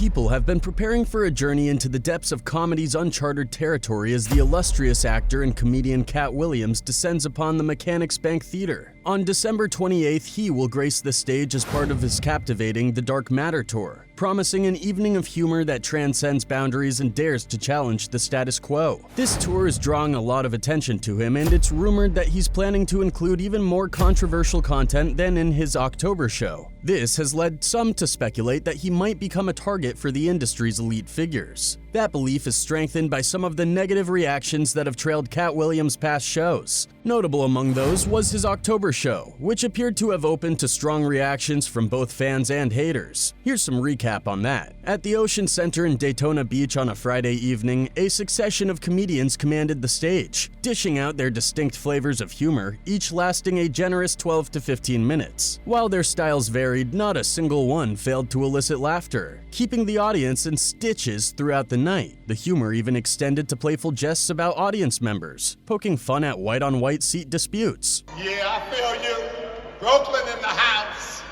people have been preparing for a journey into the depths of comedy's uncharted territory as the illustrious actor and comedian Katt Williams descends upon the Mechanics Bank Theater. On December 28th, he will grace the stage as part of his captivating The Dark Matter tour, promising an evening of humor that transcends boundaries and dares to challenge the status quo. This tour is drawing a lot of attention to him, and it's rumored that he's planning to include even more controversial content than in his October show. This has led some to speculate that he might become a target for the industry's elite figures. That belief is strengthened by some of the negative reactions that have trailed Katt Williams' past shows. Notable among those was his October show, which appeared to have opened to strong reactions from both fans and haters. Here's some recap on that. At the Ocean Center in Daytona Beach on a Friday evening, a succession of comedians commanded the stage, dishing out their distinct flavors of humor, each lasting a generous 12 to 15 minutes. While their styles varied, not a single one failed to elicit laughter, keeping the audience in stitches throughout the night. The humor even extended to playful jests about audience members, poking fun at white-on-white seat disputes. Yeah, I feel you. Brooklyn in the house.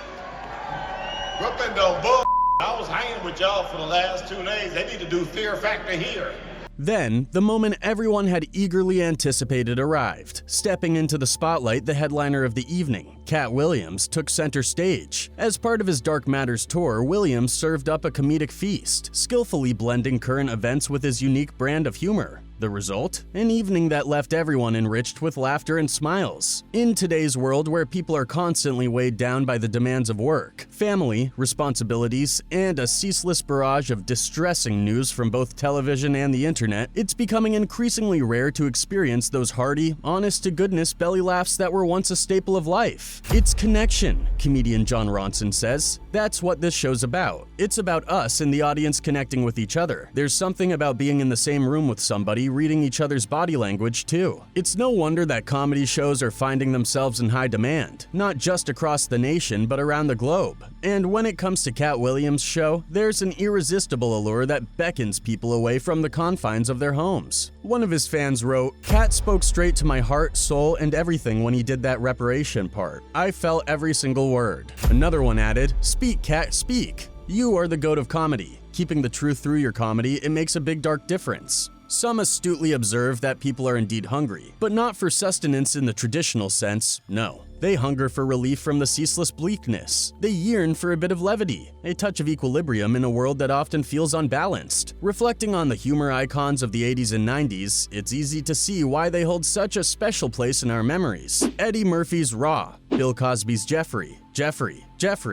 Brooklyn don't bull. I was hanging with y'all for the last 2 days. They need to do Fear Factor here. Then, the moment everyone had eagerly anticipated arrived. Stepping into the spotlight, the headliner of the evening, Katt Williams, took center stage. As part of his Dark Matters tour, Williams served up a comedic feast, skillfully blending current events with his unique brand of humor. The result? An evening that left everyone enriched with laughter and smiles. In today's world where people are constantly weighed down by the demands of work, family, responsibilities, and a ceaseless barrage of distressing news from both television and the internet, it's becoming increasingly rare to experience those hearty, honest-to-goodness belly laughs that were once a staple of life. It's connection, comedian John Ronson says. That's what this show's about. It's about us and the audience connecting with each other. There's something about being in the same room with somebody, reading each other's body language too. It's no wonder that comedy shows are finding themselves in high demand, not just across the nation but around the globe. And when it comes to Katt Williams' show, there's an irresistible allure that beckons people away from the confines of their homes. One of his fans wrote, "Katt spoke straight to my heart, soul, and everything when he did that reparation part. I felt every single word." Another one added, "Speak, Katt, speak. You are the goat of comedy. Keeping the truth through your comedy, it makes a big dark difference." Some astutely observe that people are indeed hungry, but not for sustenance in the traditional sense, no. They hunger for relief from the ceaseless bleakness. They yearn for a bit of levity, a touch of equilibrium in a world that often feels unbalanced. Reflecting on the humor icons of the 80s and 90s, it's easy to see why they hold such a special place in our memories. Eddie Murphy's Raw, Bill Cosby's Jeffery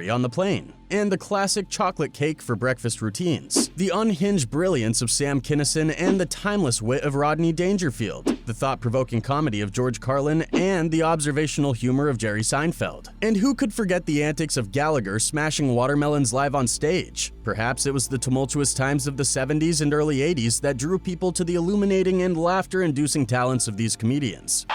on the Plane, and the classic chocolate cake for breakfast routines, the unhinged brilliance of Sam Kinison and the timeless wit of Rodney Dangerfield, the thought-provoking comedy of George Carlin, and the observational humor of Jerry Seinfeld. And who could forget the antics of Gallagher smashing watermelons live on stage? Perhaps it was the tumultuous times of the 70s and early 80s that drew people to the illuminating and laughter-inducing talents of these comedians.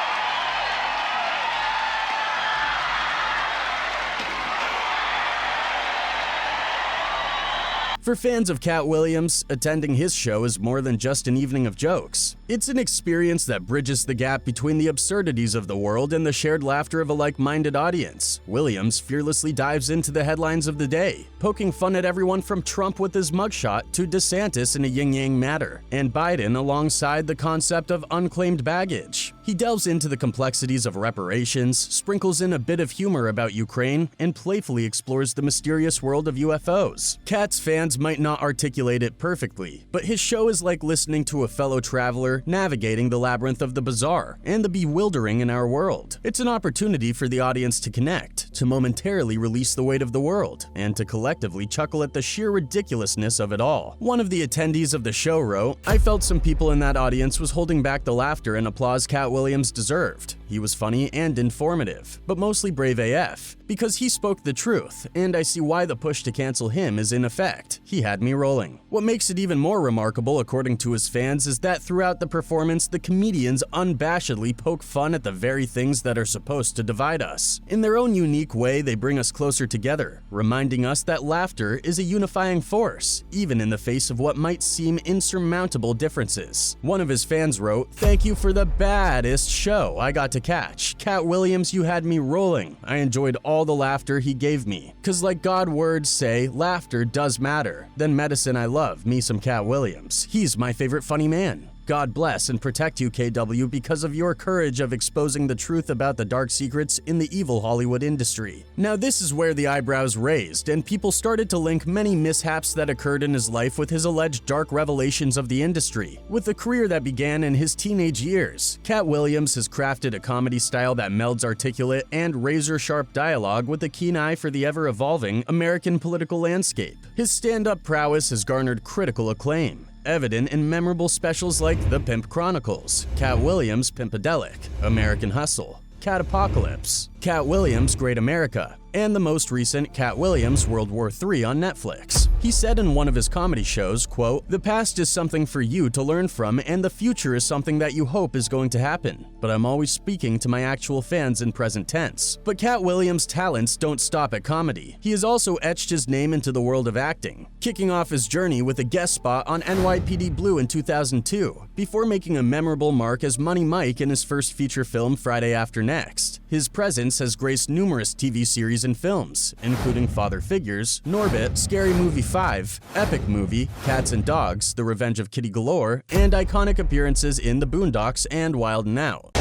For fans of Katt Williams, attending his show is more than just an evening of jokes. It's an experience that bridges the gap between the absurdities of the world and the shared laughter of a like-minded audience. Williams fearlessly dives into the headlines of the day, poking fun at everyone from Trump with his mugshot to DeSantis in a yin-yang matter, and Biden alongside the concept of unclaimed baggage. He delves into the complexities of reparations, sprinkles in a bit of humor about Ukraine, and playfully explores the mysterious world of UFOs. Katt's fans might not articulate it perfectly, but his show is like listening to a fellow traveler navigating the labyrinth of the bizarre and the bewildering in our world. It's an opportunity for the audience to connect, to momentarily release the weight of the world, and to collectively chuckle at the sheer ridiculousness of it all. One of the attendees of the show wrote, "I felt some people in that audience was holding back the laughter and applause Katt Williams deserved. He was funny and informative, but mostly brave AF, because he spoke the truth, and I see why the push to cancel him is in effect. He had me rolling." What makes it even more remarkable, according to his fans, is that throughout the performance, the comedians unabashedly poke fun at the very things that are supposed to divide us. In their own unique way, they bring us closer together, reminding us that laughter is a unifying force, even in the face of what might seem insurmountable differences. One of his fans wrote, "Thank you for the bad saddest show I got to catch. Katt Williams, you had me rolling. I enjoyed all the laughter he gave me. Cause like God words say, laughter does matter. Then medicine I love, me some Katt Williams. He's my favorite funny man. God bless and protect you, KW, because of your courage of exposing the truth about the dark secrets in the evil Hollywood industry. Now this is where the eyebrows raised, and people started to link many mishaps that occurred in his life with his alleged dark revelations of the industry. With a career that began in his teenage years, Katt Williams has crafted a comedy style that melds articulate and razor-sharp dialogue with a keen eye for the ever-evolving American political landscape. His stand-up prowess has garnered critical acclaim, evident in memorable specials like The Pimp Chronicles, Katt Williams' Pimpadelic, American Hustle, Katt Apocalypse, Katt Williams' Great America, and the most recent Katt Williams' World War III on Netflix. He said in one of his comedy shows, quote, "The past is something for you to learn from, and the future is something that you hope is going to happen. But I'm always speaking to my actual fans in present tense." But Katt Williams' talents don't stop at comedy. He has also etched his name into the world of acting, kicking off his journey with a guest spot on NYPD Blue in 2002, before making a memorable mark as Money Mike in his first feature film Friday After Next. His presence has graced numerous TV series and films, including Father Figures, Norbit, Scary Movie 5, Epic Movie, Cats and Dogs, The Revenge of Kitty Galore, and iconic appearances in The Boondocks and Wild 'N Out.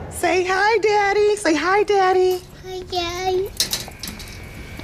Say hi, Daddy. Say hi, Daddy. Hi, Daddy.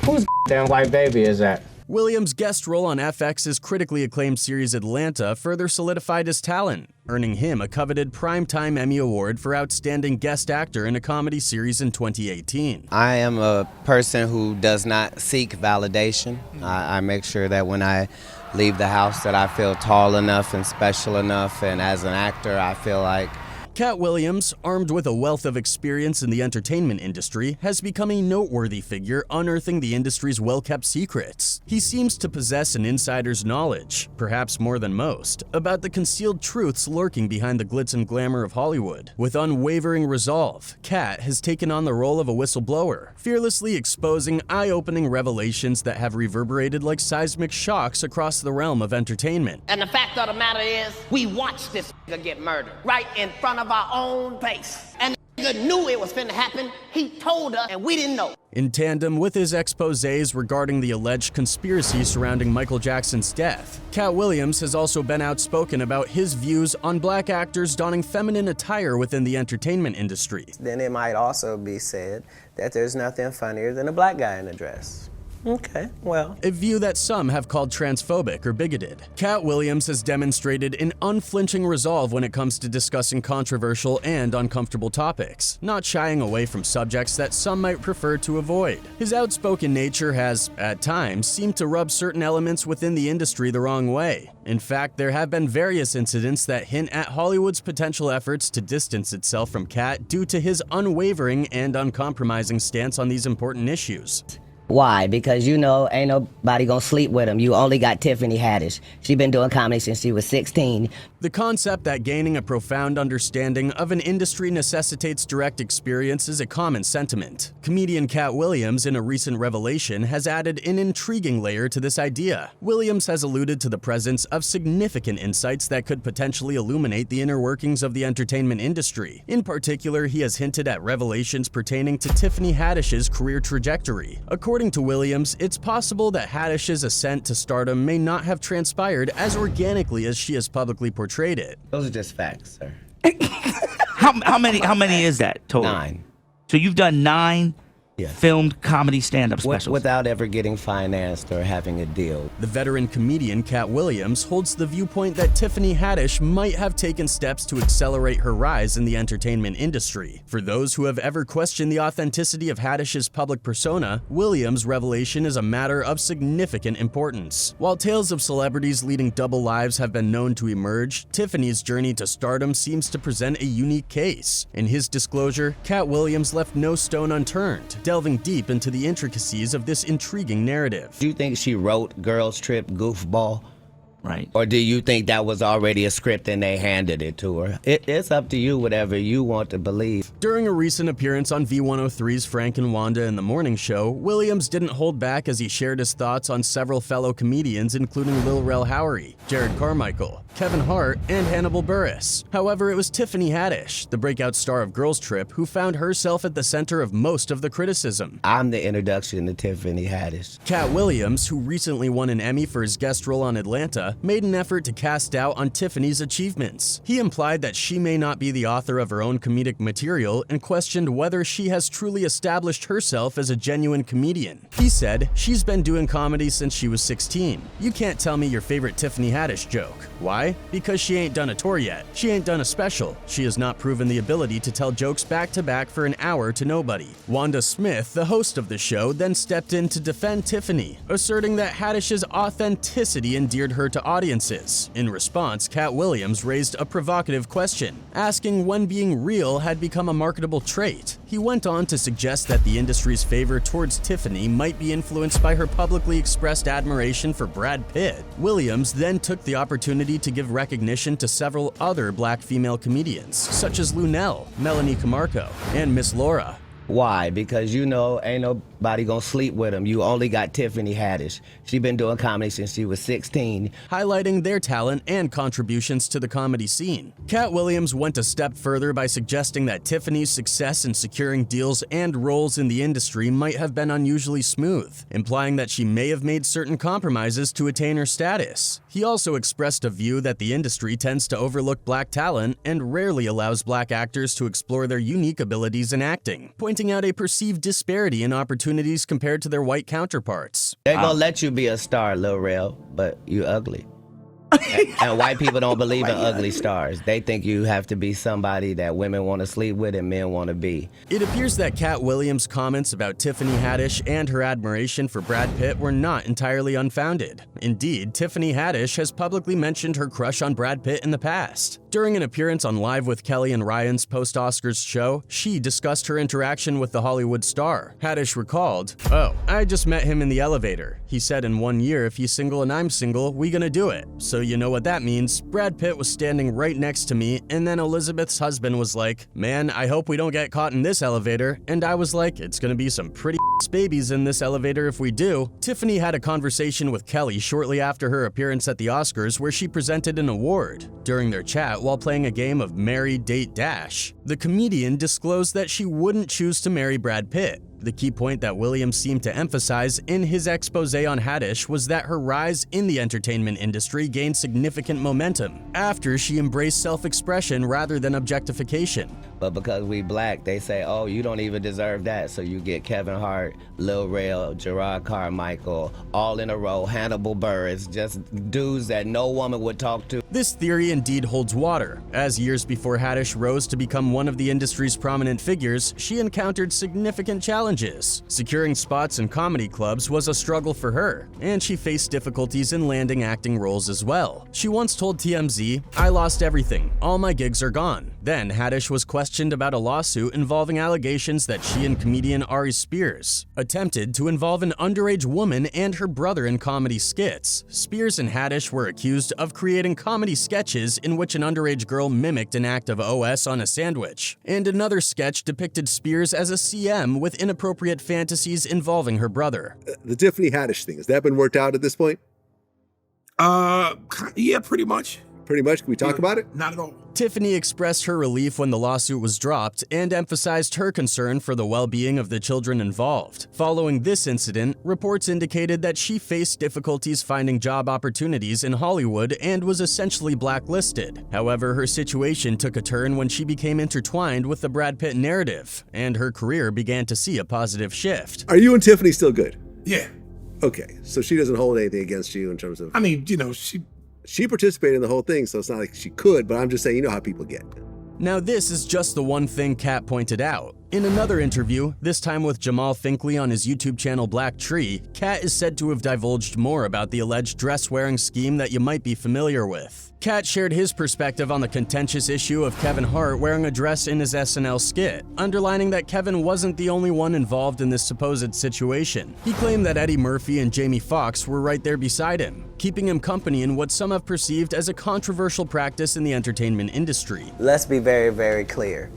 Whose damn white baby is that? Williams' guest role on FX's critically acclaimed series Atlanta further solidified his talent, earning him a coveted Primetime Emmy Award for Outstanding Guest Actor in a Comedy Series in 2018. I am a person who does not seek validation. I make sure that when I leave the house that I feel tall enough and special enough, and as an actor I feel like Katt Williams, armed with a wealth of experience in the entertainment industry, has become a noteworthy figure unearthing the industry's well-kept secrets. He seems to possess an insider's knowledge, perhaps more than most, about the concealed truths lurking behind the glitz and glamour of Hollywood. With unwavering resolve, Katt has taken on the role of a whistleblower, fearlessly exposing eye-opening revelations that have reverberated like seismic shocks across the realm of entertainment. And the fact of the matter is, we watched this nigga get murdered right in front of our own face. And the nigga knew it was finna happen. He told us, and we didn't know. In tandem with his exposés regarding the alleged conspiracy surrounding Michael Jackson's death, Katt Williams has also been outspoken about his views on black actors donning feminine attire within the entertainment industry. Then it might also be said that there's nothing funnier than a black guy in a dress. Okay, well. A view that some have called transphobic or bigoted. Katt Williams has demonstrated an unflinching resolve when it comes to discussing controversial and uncomfortable topics, not shying away from subjects that some might prefer to avoid. His outspoken nature has, at times, seemed to rub certain elements within the industry the wrong way. In fact, there have been various incidents that hint at Hollywood's potential efforts to distance itself from Katt due to his unwavering and uncompromising stance on these important issues. Why? Because you know ain't nobody gonna sleep with him. You only got Tiffany Haddish. She been doing comedy since she was 16. The concept that gaining a profound understanding of an industry necessitates direct experience is a common sentiment. Comedian Katt Williams, in a recent revelation, has added an intriguing layer to this idea. Williams has alluded to the presence of significant insights that could potentially illuminate the inner workings of the entertainment industry. In particular, he has hinted at revelations pertaining to Tiffany Haddish's career trajectory. According to Williams, it's possible that Haddish's ascent to stardom may not have transpired as organically as she has publicly portrayed it. Those are just facts, sir. How many is that total? 9. So you've done 9 Yeah. filmed comedy stand-up specials. Without ever getting financed or having a deal. The veteran comedian Katt Williams holds the viewpoint that Tiffany Haddish might have taken steps to accelerate her rise in the entertainment industry. For those who have ever questioned the authenticity of Haddish's public persona, Williams' revelation is a matter of significant importance. While tales of celebrities leading double lives have been known to emerge, Tiffany's journey to stardom seems to present a unique case. In his disclosure, Katt Williams left no stone unturned, delving deep into the intricacies of this intriguing narrative. Do you think she wrote Girls Trip Goofball? Right. Or do you think that was already a script and they handed it to her? It's up to you, whatever you want to believe. During a recent appearance on V103's Frank and Wanda in the Morning Show, Williams didn't hold back as he shared his thoughts on several fellow comedians, including Lil Rel Howery, Jared Carmichael, Kevin Hart, and Hannibal Buress. However, it was Tiffany Haddish, the breakout star of Girls Trip, who found herself at the center of most of the criticism. I'm the introduction to Tiffany Haddish. Katt Williams, who recently won an Emmy for his guest role on Atlanta, made an effort to cast doubt on Tiffany's achievements. He implied that she may not be the author of her own comedic material and questioned whether she has truly established herself as a genuine comedian. He said, "She's been doing comedy since she was 16. You can't tell me your favorite Tiffany Haddish joke. Why? Because she ain't done a tour yet. She ain't done a special. She has not proven the ability to tell jokes back to back for an hour to nobody." Wanda Smith, the host of the show, then stepped in to defend Tiffany, asserting that Haddish's authenticity endeared her to audiences. In response, Katt Williams raised a provocative question, asking when being real had become a marketable trait. He went on to suggest that the industry's favor towards Tiffany might be influenced by her publicly expressed admiration for Brad Pitt. Williams then took the opportunity to give recognition to several other black female comedians, such as Lunel, Melanie Camarco, and Miss Laura. Why? Because you know ain't nobody gonna sleep with him. You only got Tiffany Haddish. She been doing comedy since she was 16. Highlighting their talent and contributions to the comedy scene. Katt Williams went a step further by suggesting that Tiffany's success in securing deals and roles in the industry might have been unusually smooth, implying that she may have made certain compromises to attain her status. He also expressed a view that the industry tends to overlook black talent and rarely allows black actors to explore their unique abilities in acting, pointing out a perceived disparity in opportunities compared to their white counterparts. They're gonna let you be a star, Lil Rel, but you ugly. And white people don't believe in ugly stars. They think you have to be somebody that women want to sleep with and men want to be. It appears that Katt Williams' comments about Tiffany Haddish and her admiration for Brad Pitt were not entirely unfounded. Indeed, Tiffany Haddish has publicly mentioned her crush on Brad Pitt in the past. During an appearance on Live with Kelly and Ryan's post-Oscars show, she discussed her interaction with the Hollywood star. Haddish recalled, "Oh, I just met him in the elevator. He said in 1 year if he's single and I'm single, we gonna do it. So you know what that means. Brad Pitt was standing right next to me, and then Elizabeth's husband was like, 'Man, I hope we don't get caught in this elevator.' And I was like, 'It's gonna be some pretty babies in this elevator if we do.'" Tiffany had a conversation with Kelly shortly after her appearance at the Oscars where she presented an award. During their chat, while playing a game of Marry, Date, Dash, the comedian disclosed that she wouldn't choose to marry Brad Pitt. The key point that Williams seemed to emphasize in his expose on Haddish was that her rise in the entertainment industry gained significant momentum after she embraced self-expression rather than objectification. But because we black, they say, "Oh, you don't even deserve that." So you get Kevin Hart, Lil Rel, Gerard Carmichael, all in a row, Hannibal Buress, just dudes that no woman would talk to. This theory indeed holds water, as years before Haddish rose to become one of the industry's prominent figures, she encountered significant challenges. Securing spots in comedy clubs was a struggle for her, and she faced difficulties in landing acting roles as well. She once told TMZ, "I lost everything. All my gigs are gone." Then Haddish was questioned about a lawsuit involving allegations that she and comedian Ari Spears attempted to involve an underage woman and her brother in comedy skits. Spears and Haddish were accused of creating comedy sketches in which an underage girl mimicked an act of OS on a sandwich, and another sketch depicted Spears as a CM with inappropriate fantasies involving her brother. The Tiffany Haddish thing, has that been worked out at this point? Yeah, pretty much. Pretty much? Can we talk about it? Not at all. Tiffany expressed her relief when the lawsuit was dropped and emphasized her concern for the well-being of the children involved. Following this incident, reports indicated that she faced difficulties finding job opportunities in Hollywood and was essentially blacklisted. However, her situation took a turn when she became intertwined with the Brad Pitt narrative, and her career began to see a positive shift. Are you and Tiffany still good? Yeah. Okay, so she doesn't hold anything against you in terms of... I mean, you know, She participated in the whole thing, so it's not like she could, but I'm just saying, you know how people get. Now this is just the one thing Katt pointed out. In another interview, this time with Jamal Finkley on his YouTube channel Black Tree, Katt is said to have divulged more about the alleged dress-wearing scheme that you might be familiar with. Katt shared his perspective on the contentious issue of Kevin Hart wearing a dress in his SNL skit, underlining that Kevin wasn't the only one involved in this supposed situation. He claimed that Eddie Murphy and Jamie Foxx were right there beside him, keeping him company in what some have perceived as a controversial practice in the entertainment industry. Let's be very, very clear.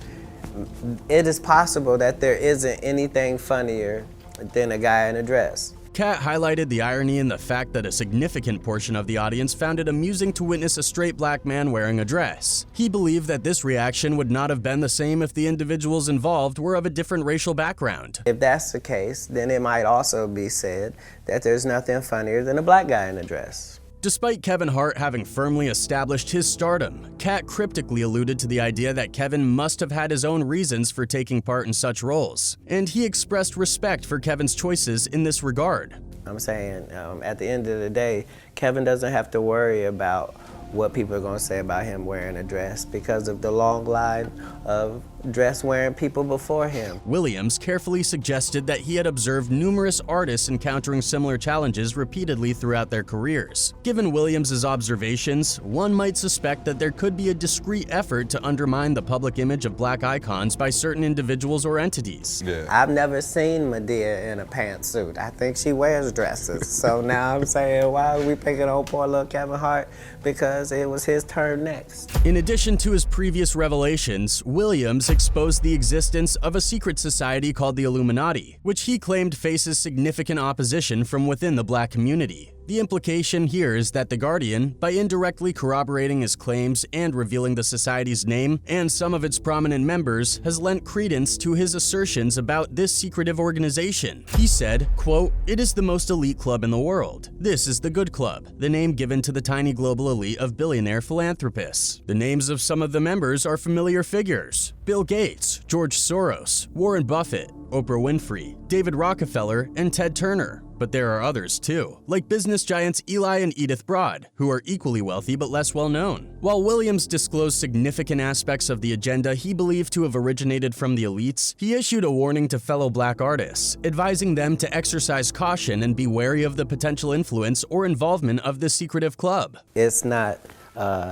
It is possible that there isn't anything funnier than a guy in a dress. Katt highlighted the irony in the fact that a significant portion of the audience found it amusing to witness a straight black man wearing a dress. He believed that this reaction would not have been the same if the individuals involved were of a different racial background. If that's the case, then it might also be said that there's nothing funnier than a black guy in a dress. Despite Kevin Hart having firmly established his stardom, Katt cryptically alluded to the idea that Kevin must have had his own reasons for taking part in such roles, and he expressed respect for Kevin's choices in this regard. I'm saying, at the end of the day, Kevin doesn't have to worry about what people are going to say about him wearing a dress because of the long line of dress-wearing people before him. Williams carefully suggested that he had observed numerous artists encountering similar challenges repeatedly throughout their careers. Given Williams's observations, one might suspect that there could be a discreet effort to undermine the public image of black icons by certain individuals or entities. Yeah. I've never seen Medea in a pantsuit. I think she wears dresses. So now I'm saying, why are we picking on poor little Kevin Hart? Because it was his turn next. In addition to his previous revelations, Williams exposed the existence of a secret society called the Illuminati, which he claimed faces significant opposition from within the black community. The implication here is that The Guardian, by indirectly corroborating his claims and revealing the society's name and some of its prominent members, has lent credence to his assertions about this secretive organization. He said, quote, "It is the most elite club in the world. This is the Good Club, the name given to the tiny global elite of billionaire philanthropists. The names of some of the members are familiar figures: Bill Gates, George Soros, Warren Buffett, Oprah Winfrey, David Rockefeller, and Ted Turner. But there are others too, like business giants Eli and Edith Broad, who are equally wealthy but less well known." While Williams disclosed significant aspects of the agenda he believed to have originated from the elites, he issued a warning to fellow black artists, advising them to exercise caution and be wary of the potential influence or involvement of this secretive club. It's not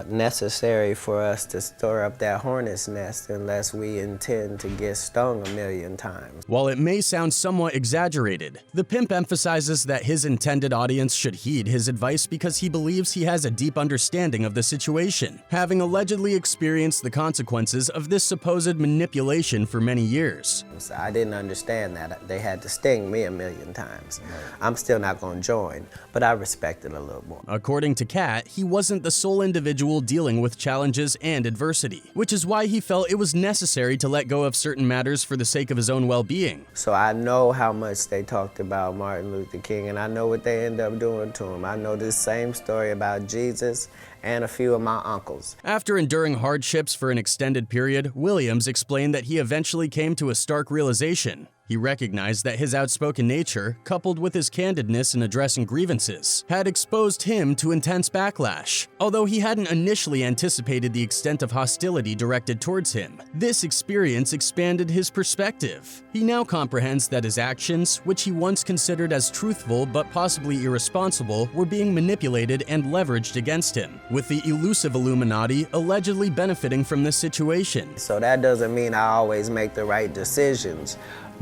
necessary for us to stir up that hornet's nest unless we intend to get stung a million times. While it may sound somewhat exaggerated, the pimp emphasizes that his intended audience should heed his advice because he believes he has a deep understanding of the situation, having allegedly experienced the consequences of this supposed manipulation for many years. So I didn't understand that. They had to sting me a million times. I'm still not going to join, but I respect it a little more. According to Katt, he wasn't the sole individual dealing with challenges and adversity, which is why he felt it was necessary to let go of certain matters for the sake of his own well-being. So I know how much they talked about Martin Luther King, and I know what they end up doing to him. I know this same story about Jesus and a few of my uncles. After enduring hardships for an extended period, Williams explained that he eventually came to a stark realization. He recognized that his outspoken nature, coupled with his candidness in addressing grievances, had exposed him to intense backlash. Although he hadn't initially anticipated the extent of hostility directed towards him, this experience expanded his perspective. He now comprehends that his actions, which he once considered as truthful but possibly irresponsible, were being manipulated and leveraged against him, with the elusive Illuminati allegedly benefiting from this situation. So that doesn't mean I always make the right decisions,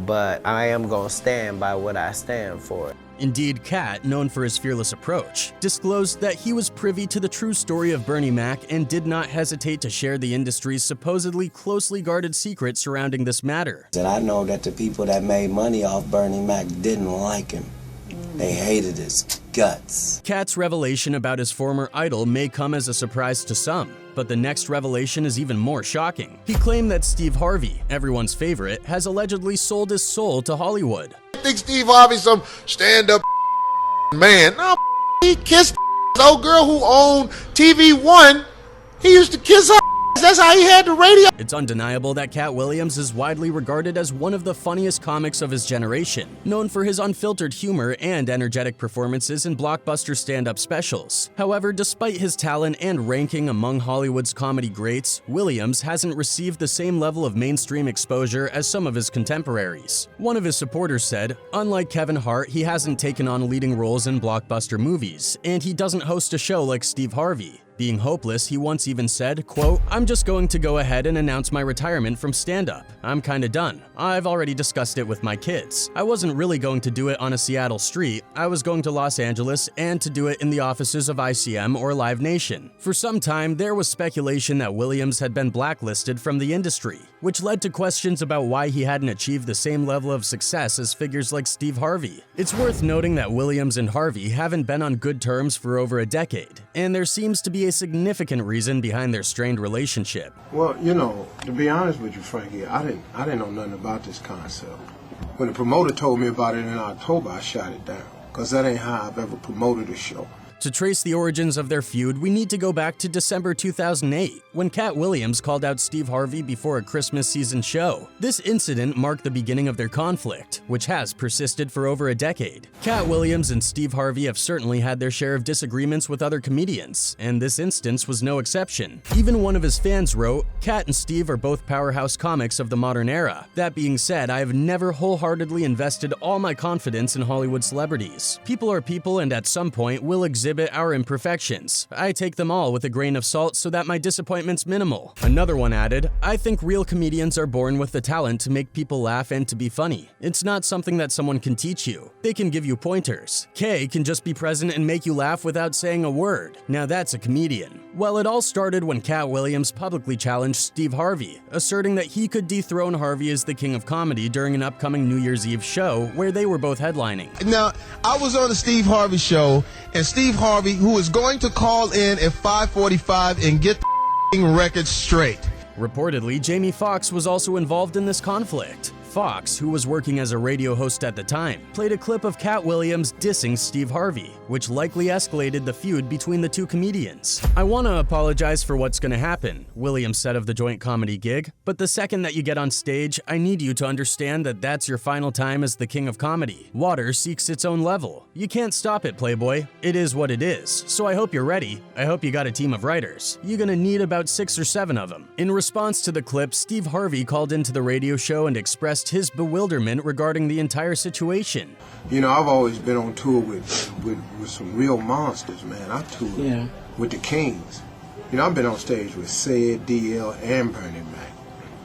but I am going to stand by what I stand for. Indeed, Katt, known for his fearless approach, disclosed that he was privy to the true story of Bernie Mac and did not hesitate to share the industry's supposedly closely guarded secret surrounding this matter. And I know that the people that made money off Bernie Mac didn't like him. They hated his guts. Katt's revelation about his former idol may come as a surprise to some, but the next revelation is even more shocking. He claimed that Steve Harvey, everyone's favorite, has allegedly sold his soul to Hollywood. I think Steve Harvey's some stand-up man. No, he kissed the old girl who owned TV One. He used to kiss her. That's how he had the radio. It's undeniable that Katt Williams is widely regarded as one of the funniest comics of his generation, known for his unfiltered humor and energetic performances in blockbuster stand-up specials. However, despite his talent and ranking among Hollywood's comedy greats, Williams hasn't received the same level of mainstream exposure as some of his contemporaries. One of his supporters said, unlike Kevin Hart, he hasn't taken on leading roles in blockbuster movies, and he doesn't host a show like Steve Harvey. Being hopeless, he once even said, quote, "I'm just going to go ahead and announce my retirement from stand-up. I'm kinda done. I've already discussed it with my kids. I wasn't really going to do it on a Seattle street. I was going to Los Angeles and to do it in the offices of ICM or Live Nation." For some time, there was speculation that Williams had been blacklisted from the industry, which led to questions about why he hadn't achieved the same level of success as figures like Steve Harvey. It's worth noting that Williams and Harvey haven't been on good terms for over a decade, and there seems to be a significant reason behind their strained relationship. Well, you know, to be honest with you, Frankie, I didn't know nothing about this concept. When the promoter told me about it in October, I shot it down, because that ain't how I've ever promoted a show. To trace the origins of their feud, we need to go back to December 2008, when Katt Williams called out Steve Harvey before a Christmas season show. This incident marked the beginning of their conflict, which has persisted for over a decade. Katt Williams and Steve Harvey have certainly had their share of disagreements with other comedians, and this instance was no exception. Even one of his fans wrote, "Katt and Steve are both powerhouse comics of the modern era. That being said, I have never wholeheartedly invested all my confidence in Hollywood celebrities. People are people, and at some point will exhibit our imperfections. I take them all with a grain of salt so that my disappointment's minimal." Another one added, "I think real comedians are born with the talent to make people laugh and to be funny. It's not something that someone can teach you. They can give you pointers. Kay can just be present and make you laugh without saying a word. Now that's a comedian." Well, it all started when Katt Williams publicly challenged Steve Harvey, asserting that he could dethrone Harvey as the king of comedy during an upcoming New Year's Eve show where they were both headlining. Now, I was on the Steve Harvey show, and Steve Harvey, who is going to call in at 5:45 and get the record straight. Reportedly, Jamie Foxx was also involved in this conflict. Fox, who was working as a radio host at the time, played a clip of Katt Williams dissing Steve Harvey, which likely escalated the feud between the two comedians. "I want to apologize for what's going to happen," Williams said of the joint comedy gig, "but the second that you get on stage, I need you to understand that that's your final time as the king of comedy. Water seeks its own level. You can't stop it, Playboy. It is what it is. So I hope you're ready. I hope you got a team of writers. You're going to need about 6 or 7 of them." In response to the clip, Steve Harvey called into the radio show and expressed his bewilderment regarding the entire situation. You know, I've always been on tour with some real monsters, man. I toured with the Kings. You know, I've been on stage with Sid, DL, and Bernie Mac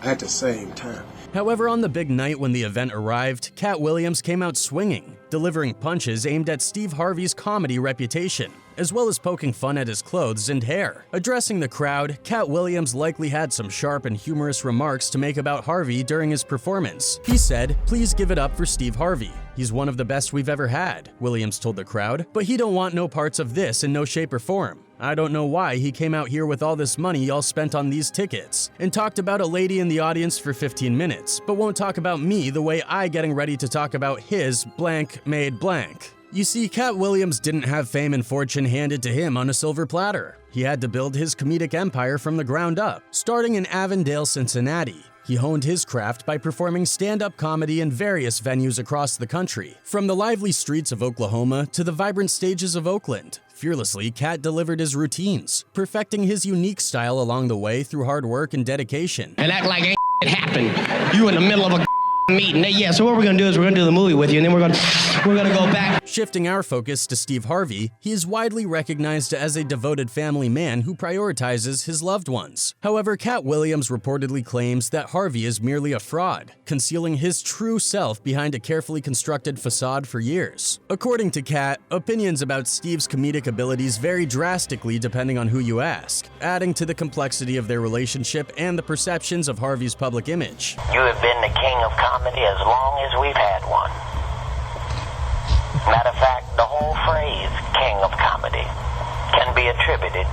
at the same time. However, on the big night when the event arrived, Katt Williams came out swinging, delivering punches aimed at Steve Harvey's comedy reputation, as well as poking fun at his clothes and hair. Addressing the crowd, Katt Williams likely had some sharp and humorous remarks to make about Harvey during his performance. He said, "Please give it up for Steve Harvey. He's one of the best we've ever had," Williams told the crowd, "but he don't want no parts of this in no shape or form. I don't know why he came out here with all this money y'all spent on these tickets, and talked about a lady in the audience for 15 minutes, but won't talk about me the way I getting ready to talk about his blank made blank." You see, Katt Williams didn't have fame and fortune handed to him on a silver platter. He had to build his comedic empire from the ground up, starting in Avondale, Cincinnati. He honed his craft by performing stand-up comedy in various venues across the country, from the lively streets of Oklahoma to the vibrant stages of Oakland. Fearlessly, Katt delivered his routines, perfecting his unique style along the way through hard work and dedication. And act like ain't it happened. You in the middle of a meeting. Yeah, so what we're gonna do is we're gonna do the movie with you, and then we're gonna go back. Shifting our focus to Steve Harvey, he is widely recognized as a devoted family man who prioritizes his loved ones. However, Katt Williams reportedly claims that Harvey is merely a fraud, concealing his true self behind a carefully constructed facade for years. According to Katt, opinions about Steve's comedic abilities vary drastically depending on who you ask, adding to the complexity of their relationship and the perceptions of Harvey's public image. You have been the king of comedy as long as we've had one. Matter of fact, the whole phrase, king of comedy, can be attributed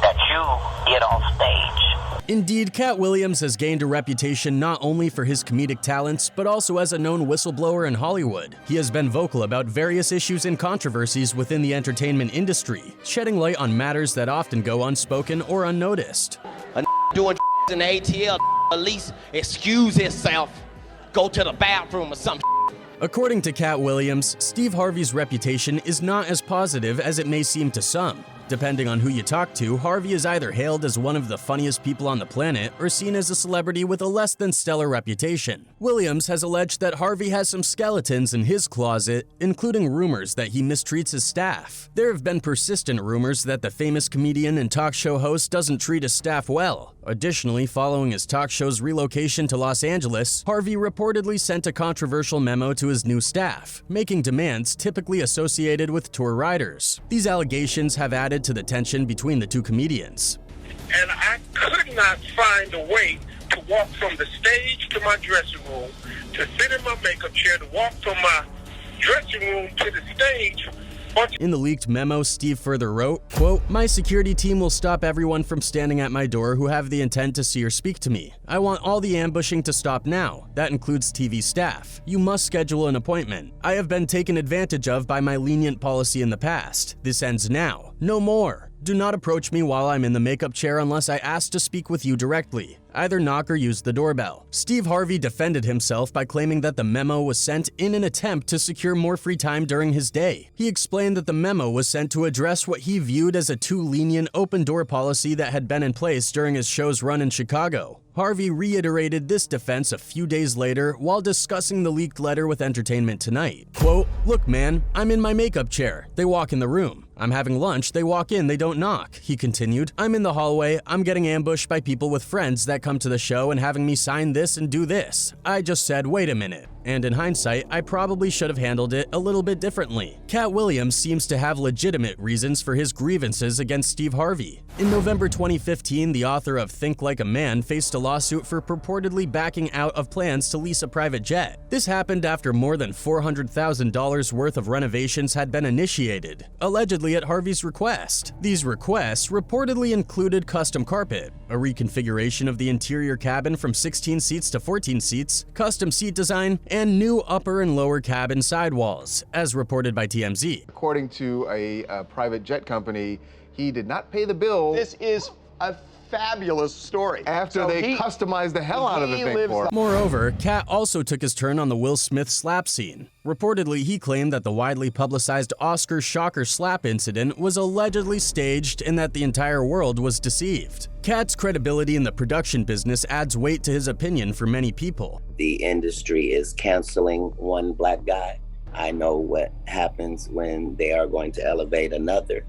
that you get off stage. Indeed, Katt Williams has gained a reputation not only for his comedic talents, but also as a known whistleblower in Hollywood. He has been vocal about various issues and controversies within the entertainment industry, shedding light on matters that often go unspoken or unnoticed. A doing in the ATL, at least excuse himself, go to the bathroom or something. According to Katt Williams, Steve Harvey's reputation is not as positive as it may seem to some. Depending on who you talk to, Harvey is either hailed as one of the funniest people on the planet or seen as a celebrity with a less than stellar reputation. Williams has alleged that Harvey has some skeletons in his closet, including rumors that he mistreats his staff. There have been persistent rumors that the famous comedian and talk show host doesn't treat his staff well. Additionally, following his talk show's relocation to Los Angeles, Harvey reportedly sent a controversial memo to his new staff, making demands typically associated with tour riders. These allegations have added to the tension between the two comedians. And I could not find a way to walk from the stage to my dressing room, to sit in my makeup chair, to walk from my dressing room to the stage. In the leaked memo, Steve further wrote, quote, "My security team will stop everyone from standing at my door who have the intent to see or speak to me. I want all the ambushing to stop now. That includes TV staff. You must schedule an appointment. I have been taken advantage of by my lenient policy in the past. This ends now. No more. Do not approach me while I'm in the makeup chair unless I ask to speak with you directly. Either knock or use the doorbell." Steve Harvey defended himself by claiming that the memo was sent in an attempt to secure more free time during his day. He explained that the memo was sent to address what he viewed as a too lenient open-door policy that had been in place during his show's run in Chicago. Harvey reiterated this defense a few days later while discussing the leaked letter with Entertainment Tonight. Quote, "Look, man, I'm in my makeup chair. They walk in the room. I'm having lunch, they walk in, they don't knock," he continued. "I'm in the hallway, I'm getting ambushed by people with friends that come to the show and having me sign this and do this. I just said, wait a minute. And in hindsight, I probably should have handled it a little bit differently." Katt Williams seems to have legitimate reasons for his grievances against Steve Harvey. In November 2015, the author of Think Like a Man faced a lawsuit for purportedly backing out of plans to lease a private jet. This happened after more than $400,000 worth of renovations had been initiated, allegedly at Harvey's request. These requests reportedly included custom carpet, a reconfiguration of the interior cabin from 16 seats to 14 seats, custom seat design, and new upper and lower cabin sidewalls, as reported by TMZ. According to a private jet company, he did not pay the bill. This is a fabulous story. After they customized the hell out of the thing for him. Moreover, Katt also took his turn on the Will Smith slap scene. Reportedly, he claimed that the widely publicized Oscar shocker slap incident was allegedly staged and that the entire world was deceived. Katt's credibility in the production business adds weight to his opinion for many people. The industry is canceling one black guy. I know what happens when they are going to elevate another.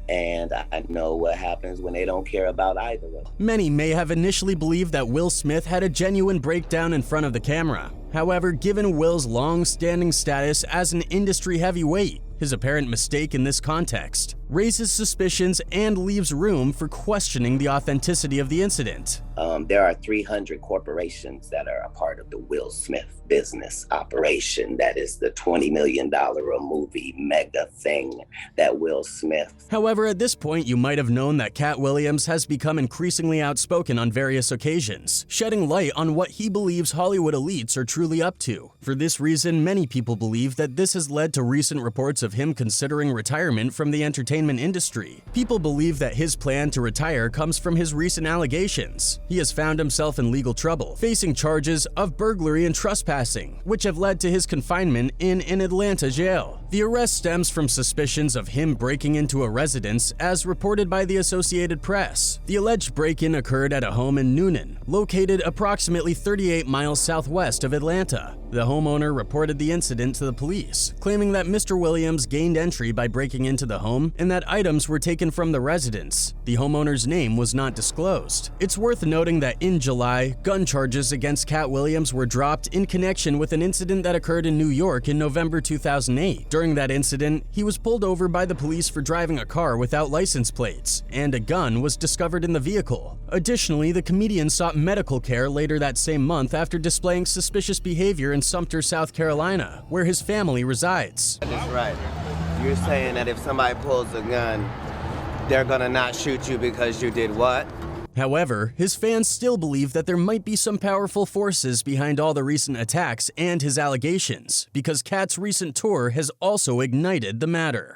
And I know what happens when they don't care about either of them. Many may have initially believed that Will Smith had a genuine breakdown in front of the camera. However, given Will's long-standing status as an industry heavyweight, his apparent mistake in this context raises suspicions and leaves room for questioning the authenticity of the incident. There are 300 corporations that are a part of the Will Smith business operation. That is the $20 million a movie mega thing that Will Smith. However, at this point, you might have known that Katt Williams has become increasingly outspoken on various occasions, shedding light on what he believes Hollywood elites are truly up to. For this reason, many people believe that this has led to recent reports of him considering retirement from the entertainment industry. People believe that his plan to retire comes from his recent allegations. He has found himself in legal trouble, facing charges of burglary and trespassing, which have led to his confinement in an Atlanta jail. The arrest stems from suspicions of him breaking into a residence, as reported by the Associated Press. The alleged break-in occurred at a home in Noonan, located approximately 38 miles southwest of Atlanta. The homeowner reported the incident to the police, claiming that Mr. Williams gained entry by breaking into the home and that items were taken from the residence. The homeowner's name was not disclosed. It's worth noting that in July, gun charges against Katt Williams were dropped in connection with an incident that occurred in New York in November 2008. During that incident, he was pulled over by the police for driving a car without license plates, and a gun was discovered in the vehicle. Additionally, the comedian sought medical care later that same month after displaying suspicious behavior in Sumter, South Carolina, where his family resides. That's right. You're saying that if somebody pulls a gun, they're gonna not shoot you because you did what? However, his fans still believe that there might be some powerful forces behind all the recent attacks and his allegations, because Katt's recent tour has also ignited the matter.